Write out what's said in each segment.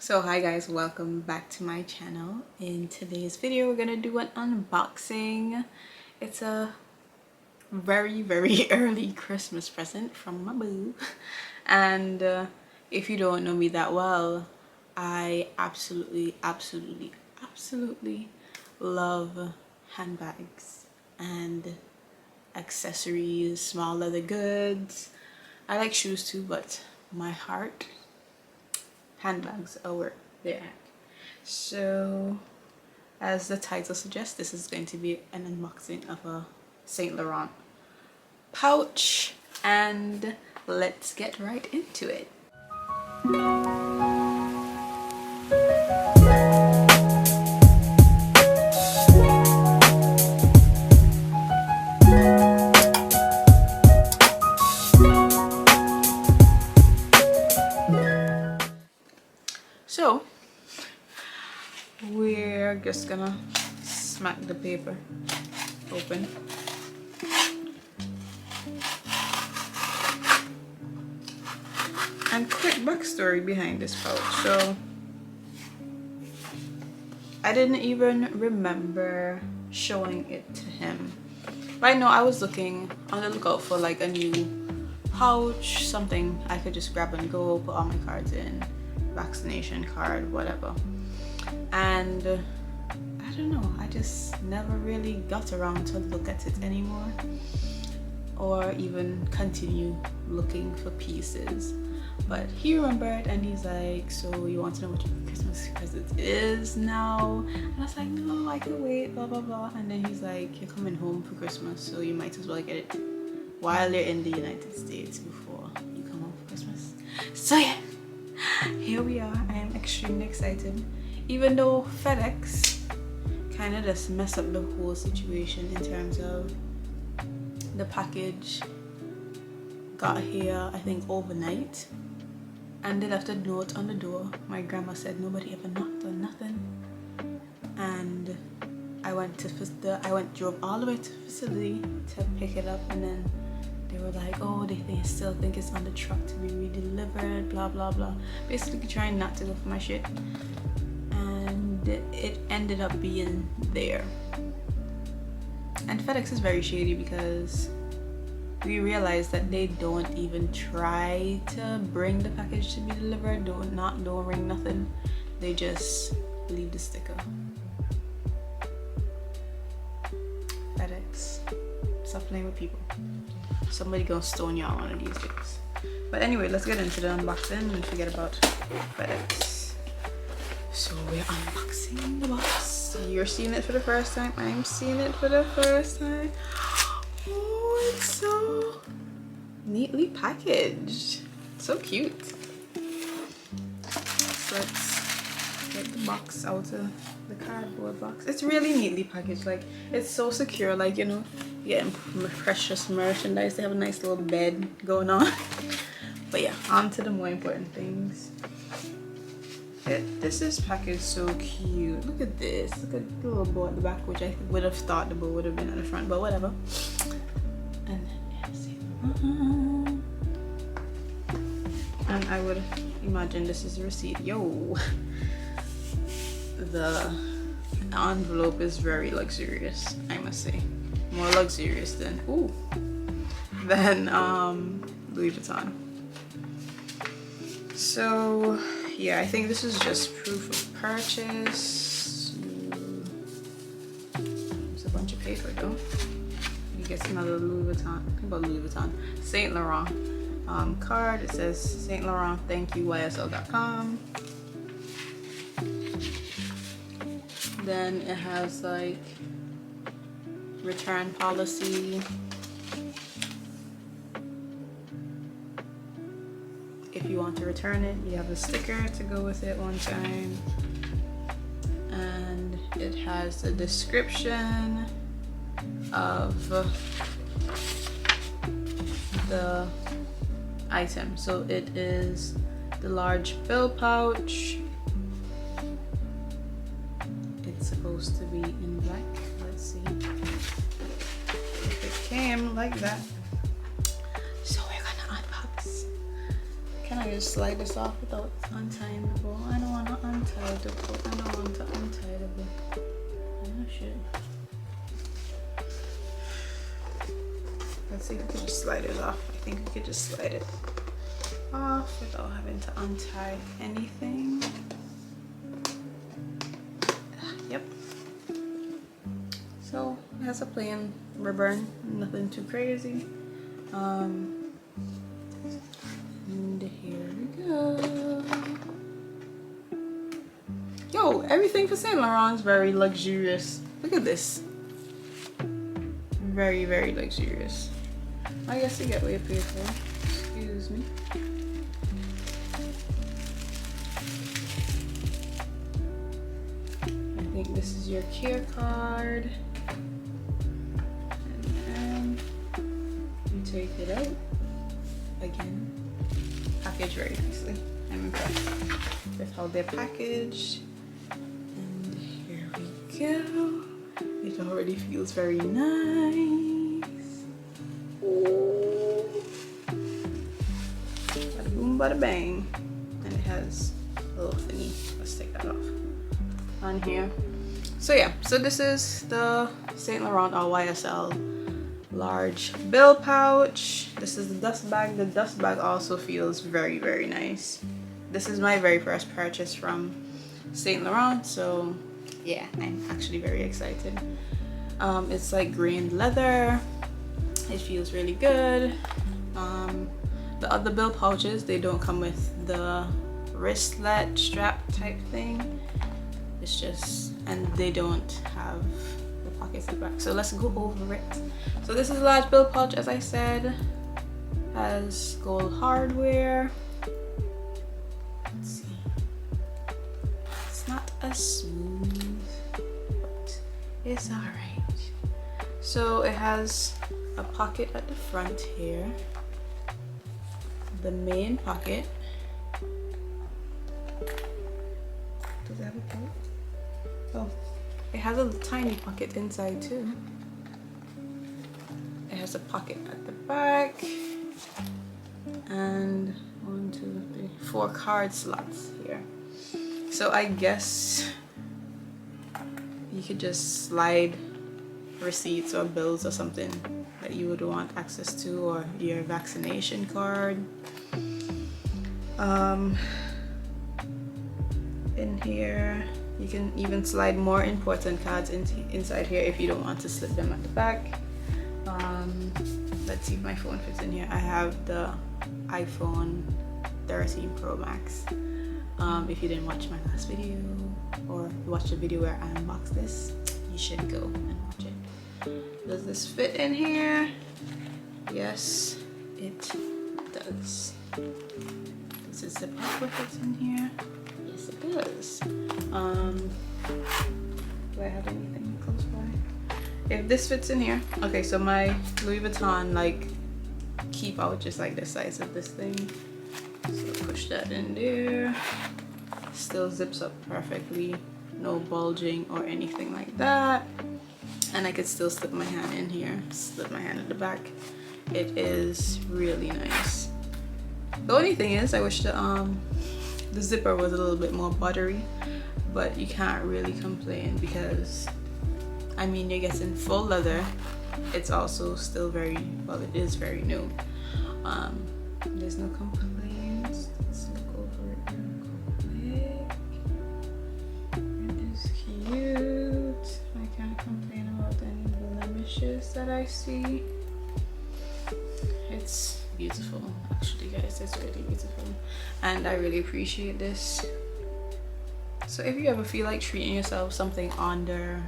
So hi guys, welcome back to my channel. In today's video we're gonna do an unboxing. It's a very early Christmas present from my boo, and if you don't know me that well, I absolutely love handbags and accessories, small leather goods. I like shoes too, but my heart, handbags are where they're at. So as the title suggests, this is going to be an unboxing of a Saint Laurent pouch, and let's get right into it. So we're just gonna smack the paper open. And quick backstory behind this pouch. So I didn't even remember showing it to him. Right now I was looking on the lookout for like a new pouch, something I could just grab and go, put all my cards in, vaccination card, whatever. And I don't know, I just never really got around to look at it anymore, or even continue looking for pieces. But he remembered and he's like, so you want to know what your Christmas present is now? And I was like, no, I can wait, blah blah blah. And then he's like, you're coming home for Christmas, so you might as well get it while you're in the United States before you come home for Christmas. So yeah, here we are. I am extremely excited, even though FedEx kind of just messed up the whole situation in terms of the package got here, I think overnight, and they left a note on the door. My grandma said nobody ever knocked on nothing, and I drove all the way to the facility to pick it up, and then they were like, oh, they still think it's on the truck to be redelivered, blah blah blah, basically trying not to go for my shit. And it ended up being there. And FedEx is very shady because we realized that they don't even try to bring the package to be delivered. Don't ring nothing. They just leave the sticker. FedEx, stop playing with people. Somebody gonna stone y'all one of these days. But anyway, let's get into the unboxing and forget about FedEx. So we're unboxing the box. You're seeing it for the first time. I'm seeing it for the first time. Oh, it's so neatly packaged. So cute. So let's get the box out of the cardboard box. It's really neatly packaged. Like, it's so secure. Like, you know, getting precious merchandise. They have a nice little bed going on. But yeah, on to the more important things. This is packaged so cute. Look at this. Look at the little bow at the back, which I would have thought the bow would have been at the front, but whatever. And I would imagine this is a receipt. Yo, the envelope is very luxurious, I must say. More luxurious than Louis Vuitton. So yeah, I think this is just proof of purchase. There's a bunch of paper though. You get another Louis Vuitton. Think about Louis Vuitton. Saint Laurent card. It says Saint Laurent, thank you, ysl.com. Then it has like return policy. If you want to return it, you have a sticker to go with it one time. And it has a description of the item. So it is the large bill pouch. It's supposed to be in black. Let's see if it came like that. So we're gonna unbox. Can I just slide this off without untying the bow? I don't want to how to put, I don't want to untie the bit. Oh shit. Let's see if we can just slide it off. I think we could just slide it off without having to untie anything. Yep. So it has a plain ribbon, nothing too crazy. And here we go. Yo, everything for Saint Laurent is very luxurious. Look at this. Very, very luxurious. I guess you get what you pay for. Excuse me. I think this is your care card. And then you take it out. Again, packaged very nicely. I'm impressed with how they're packaged. And here we go. It already feels very nice. Ooh. Bada boom, bada bang. And it has a little thingy. Let's take that off on here. So yeah, so this is the Saint Laurent or YSL large bill pouch. This is the dust bag. The dust bag also feels very, very nice. This is my very first purchase from Saint Laurent, so yeah, I'm actually very excited. It's like grained leather. It feels really good. The other bill pouches, they don't come with the wristlet strap type thing. It's just, and they don't have the pockets at the back. So let's go over it. So this is a large bill pouch, as I said. Has gold hardware. Let's see. It's not as smooth, but it's alright. So it has a pocket at the front here. The main pocket. Does that have a pocket? Oh, it has a tiny pocket inside too. It has a pocket at the back. And 1, 2, 3, 4 card slots here. So I guess you could just slide receipts or bills or something that you would want access to, or your vaccination card. In here you can even slide more important cards inside here if you don't want to slip them at the back. Let's see if my phone fits in here. I have the iPhone 13 Pro Max. If you didn't watch my last video or watch the video where I unboxed this, you should go and watch it. Does this fit in here? Yes, it does. Does it zip up if it's in here? Yes, it does. Do I have anything close by? If this fits in here, okay, so my Louis Vuitton like key pouch is like the size of this thing. So push that in there. Still zips up perfectly, no bulging or anything like that. And I could still slip my hand in here, slip my hand at the back. It is really nice. The only thing is, I wish the zipper was a little bit more buttery, but you can't really complain because, I mean, you're getting full leather. It's also still very, well, it is very new. There's no complaints. Let's look over it real quick. It is cute. I can't complain about any blemishes that I see. It's beautiful, actually, guys. It's really beautiful, and I really appreciate this. So if you ever feel like treating yourself something under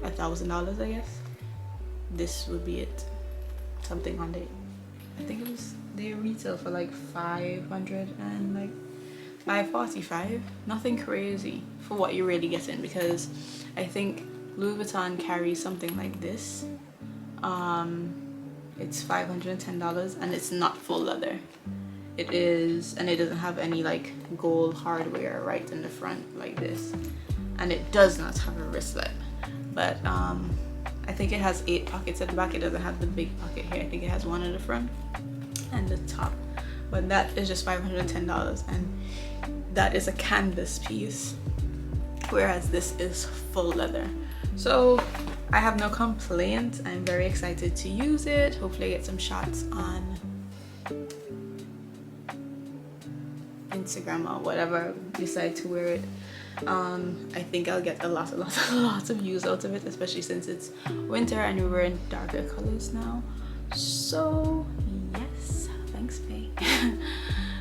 $1,000, I guess this would be it. Something under, I think it was, they retail for like 500 and like 545. Nothing crazy for what you're really getting, because I think Louis Vuitton carries something like this. It's $510 and it's not full leather. It is, and it doesn't have any like gold hardware right in the front like this, and it does not have a wristlet. But I think it has 8 pockets at the back. It doesn't have the big pocket here. I think it has one at the front and the top. but that is just $510, and that is a canvas piece, whereas this is full leather. So I have no complaints. I'm very excited to use it. Hopefully I get some shots on Instagram or whatever I decide to wear it. I think I'll get a lot of use out of it, especially since it's winter and we're wearing darker colors now. So yes, thanks Faye.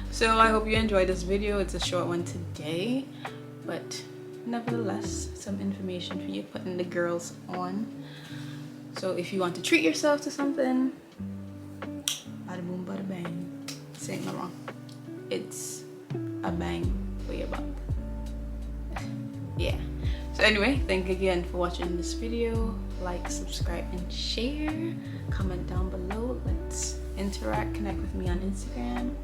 So I hope you enjoyed this video. It's a short one today, but nevertheless some information for you, putting the girls on. So if you want to treat yourself to something, bada boom bada bang, Saint Laurent, it's a bang for your buck. Yeah, so anyway, thank you again for watching this video. Like, subscribe, and share. Comment down below. Let's interact. Connect with me on Instagram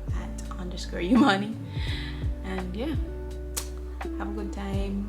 @_Umani. And yeah, have a good time.